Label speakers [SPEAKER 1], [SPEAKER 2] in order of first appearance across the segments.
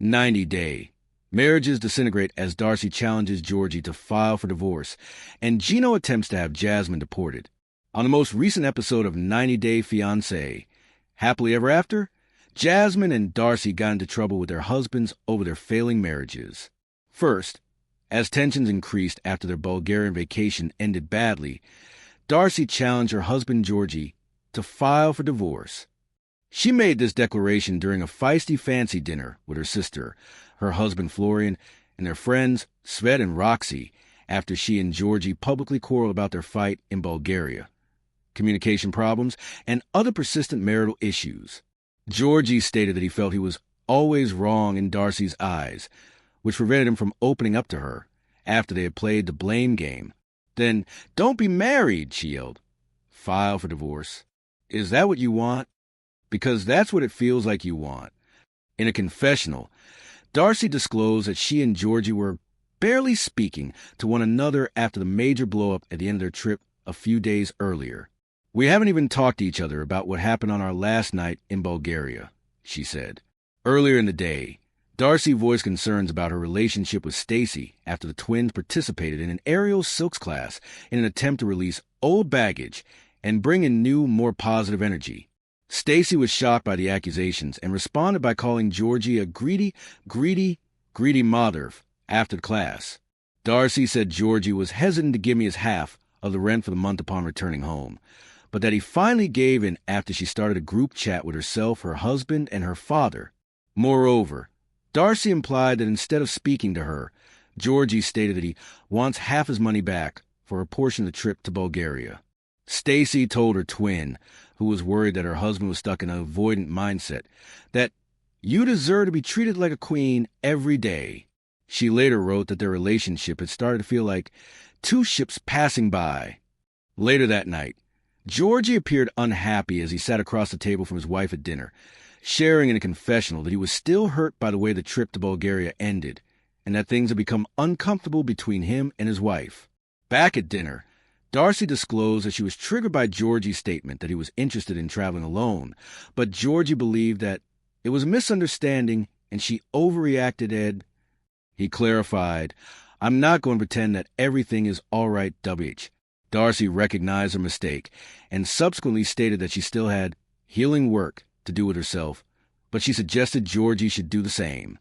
[SPEAKER 1] 90-day. Marriages disintegrate as Darcey challenges Georgi to file for divorce, and Gino attempts to have Jasmine deported. On the most recent episode of 90-Day Fiancé, Happily Ever After, Jasmine and Darcey got into trouble with their husbands over their failing marriages. First, as tensions increased after their Bulgarian vacation ended badly, Darcey challenged her husband Georgi to file for divorce. She made this declaration during a feisty fancy dinner with her sister, her husband Florian, and their friends Svet and Roxy after she and Georgi publicly quarreled about their fight in Bulgaria, communication problems, and other persistent marital issues. Georgi stated that he felt he was always wrong in Darcey's eyes, which prevented him from opening up to her after they had played the blame game. Then, "Don't be married," she yelled. "File for divorce. Is that what you want? Because that's what it feels like you want." In a confessional, Darcey disclosed that she and Georgi were barely speaking to one another after the major blow-up at the end of their trip a few days earlier. "We haven't even talked to each other about what happened on our last night in Bulgaria," she said. Earlier in the day, Darcey voiced concerns about her relationship with Stacy after the twins participated in an aerial silks class in an attempt to release old baggage and bring in new, more positive energy. Stacy was shocked by the accusations and responded by calling Georgi a greedy mother after the class. Darcey said Georgi was hesitant to give me his half of the rent for the month upon returning home, but that he finally gave in after she started a group chat with herself, her husband, and her father. Moreover, Darcey implied that instead of speaking to her, Georgi stated that he wants half his money back for a portion of the trip to Bulgaria. Stacy told her twin, who was worried that her husband was stuck in an avoidant mindset, that "you deserve to be treated like a queen every day." She later wrote that their relationship had started to feel like two ships passing by. Later that night, Georgi appeared unhappy as he sat across the table from his wife at dinner, sharing in a confessional that he was still hurt by the way the trip to Bulgaria ended, and that things had become uncomfortable between him and his wife. Back at dinner, Darcey disclosed that she was triggered by Georgi's statement that he was interested in traveling alone, but Georgi believed that it was a misunderstanding and she overreacted. He clarified, "I'm not going to pretend that everything is all right, WH." Darcey recognized her mistake and subsequently stated that she still had healing work to do with herself, but she suggested Georgi should do the same.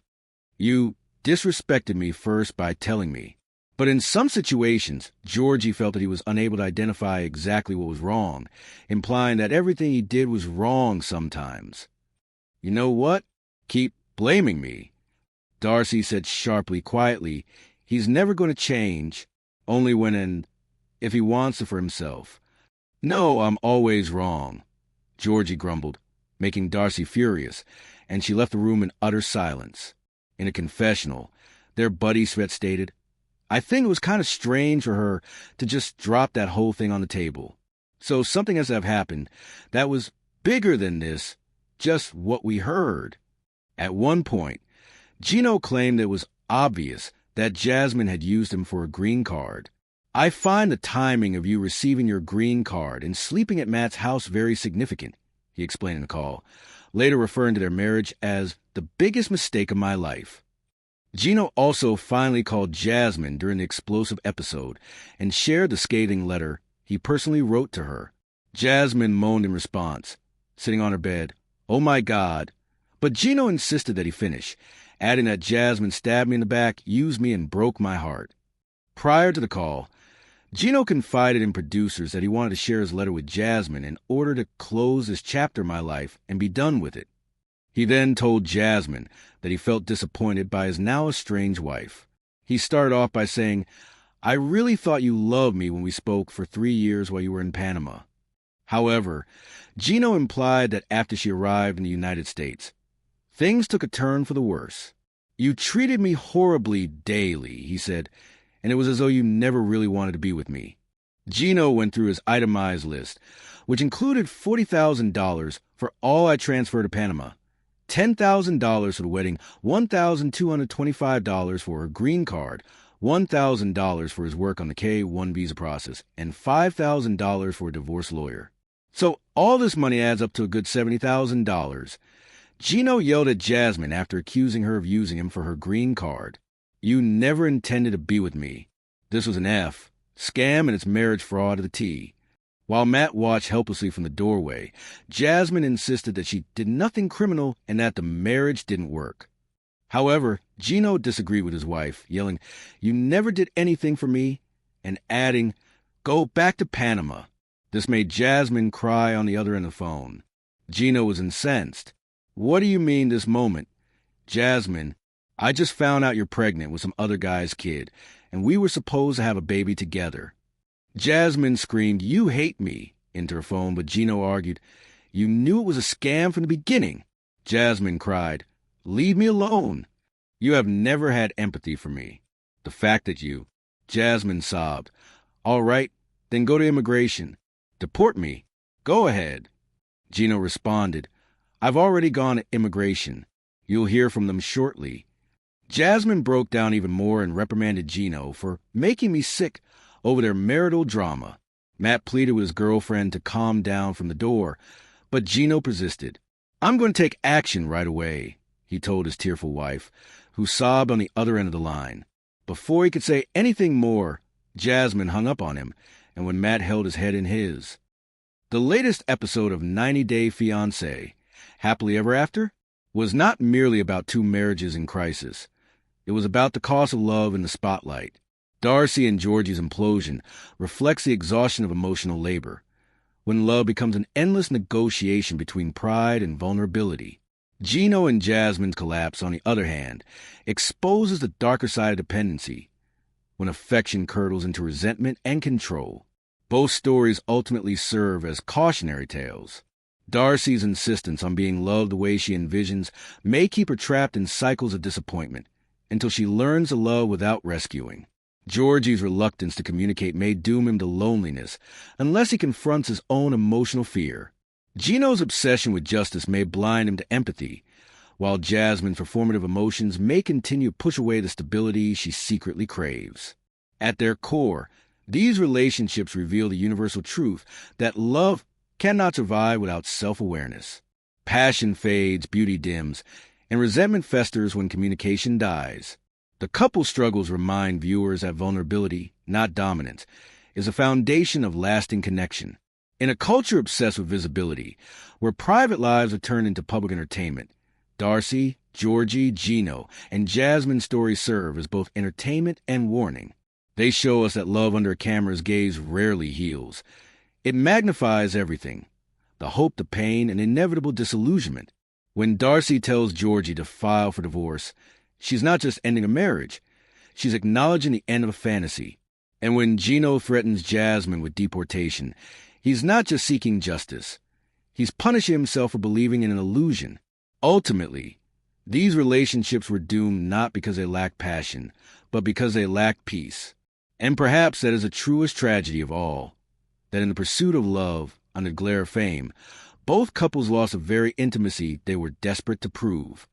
[SPEAKER 1] "You disrespected me first by telling me." But in some situations, Georgi felt that he was unable to identify exactly what was wrong, implying that everything he did was wrong sometimes. "You know what? Keep blaming me." Darcey said sharply, quietly, "He's never going to change, only when and if he wants it for himself." "No, I'm always wrong," Georgi grumbled, making Darcey furious, and she left the room in utter silence. In a confessional, their buddy Svet stated, "I think it was kind of strange for her to just drop that whole thing on the table. So something has to have happened that was bigger than this, just what we heard." At one point, Gino claimed that it was obvious that Jasmine had used him for a green card. "I find the timing of you receiving your green card and sleeping at Matt's house very significant," he explained in the call, later referring to their marriage as the biggest mistake of my life. Gino also finally called Jasmine during the explosive episode and shared the scathing letter he personally wrote to her. Jasmine moaned in response, sitting on her bed, "Oh my God." But Gino insisted that he finish, adding that Jasmine stabbed me in the back, used me, and broke my heart. Prior to the call, Gino confided in producers that he wanted to share his letter with Jasmine in order to close this chapter of my life and be done with it. He then told Jasmine that he felt disappointed by his now estranged wife. He started off by saying, "I really thought you loved me when we spoke for 3 years while you were in Panama." However, Gino implied that after she arrived in the United States, things took a turn for the worse. "You treated me horribly daily," he said, "and it was as though you never really wanted to be with me." Gino went through his itemized list, which included $40,000 for all I transferred to Panama, $10,000 for the wedding, $1,225 for her green card, $1,000 for his work on the K-1 visa process, and $5,000 for a divorce lawyer. So all this money adds up to a good $70,000. Gino yelled at Jasmine after accusing her of using him for her green card. You never intended to be with me. This was an F. Scam and its marriage fraud to the T. While Matt watched helplessly from the doorway, Jasmine insisted that she did nothing criminal and that the marriage didn't work. However, Gino disagreed with his wife, yelling, You never did anything for me, and adding, Go back to Panama. This made Jasmine cry on the other end of the phone. Gino was incensed. What do you mean this moment? Jasmine, I just found out you're pregnant with some other guy's kid, and we were supposed to have a baby together. Jasmine screamed, You hate me, into her phone, but Gino argued, You knew it was a scam from the beginning. Jasmine cried, Leave me alone. You have never had empathy for me. The fact that you... Jasmine sobbed, All right, then go to immigration. Deport me. Go ahead. Gino responded, I've already gone to immigration. You'll hear from them shortly. Jasmine broke down even more and reprimanded Gino for making me sick over their marital drama. Matt pleaded with his girlfriend to calm down from the door, but Gino persisted. I'm going to take action right away, he told his tearful wife, who sobbed on the other end of the line. Before he could say anything more, Jasmine hung up on him, and when Matt held his head in his. The latest episode of 90 Day Fiancé, Happily Ever After, was not merely about two marriages in crisis. It was about the cost of love in the spotlight. Darcey and Georgi's implosion reflects the exhaustion of emotional labor, when love becomes an endless negotiation between pride and vulnerability. Gino and Jasmine's collapse, on the other hand, exposes the darker side of dependency, when affection curdles into resentment and control. Both stories ultimately serve as cautionary tales. Darcey's insistence on being loved the way she envisions may keep her trapped in cycles of disappointment until she learns to love without rescuing. Georgi's reluctance to communicate may doom him to loneliness unless he confronts his own emotional fear. Gino's obsession with justice may blind him to empathy, while Jasmine's performative emotions may continue to push away the stability she secretly craves. At their core, these relationships reveal the universal truth that love cannot survive without self-awareness. Passion fades, beauty dims, and resentment festers when communication dies. The couple's struggles remind viewers that vulnerability, not dominance, is a foundation of lasting connection. In a culture obsessed with visibility, where private lives are turned into public entertainment, Darcey, Georgi, Gino, and Jasmine's stories serve as both entertainment and warning. They show us that love under a camera's gaze rarely heals. It magnifies everything, the hope, the pain, and inevitable disillusionment. When Darcey tells Georgi to file for divorce, she's not just ending a marriage, she's acknowledging the end of a fantasy. And when Gino threatens Jasmine with deportation, he's not just seeking justice. He's punishing himself for believing in an illusion. Ultimately, these relationships were doomed not because they lacked passion, but because they lacked peace. And perhaps that is the truest tragedy of all, that in the pursuit of love, under the glare of fame, both couples lost the very intimacy they were desperate to prove.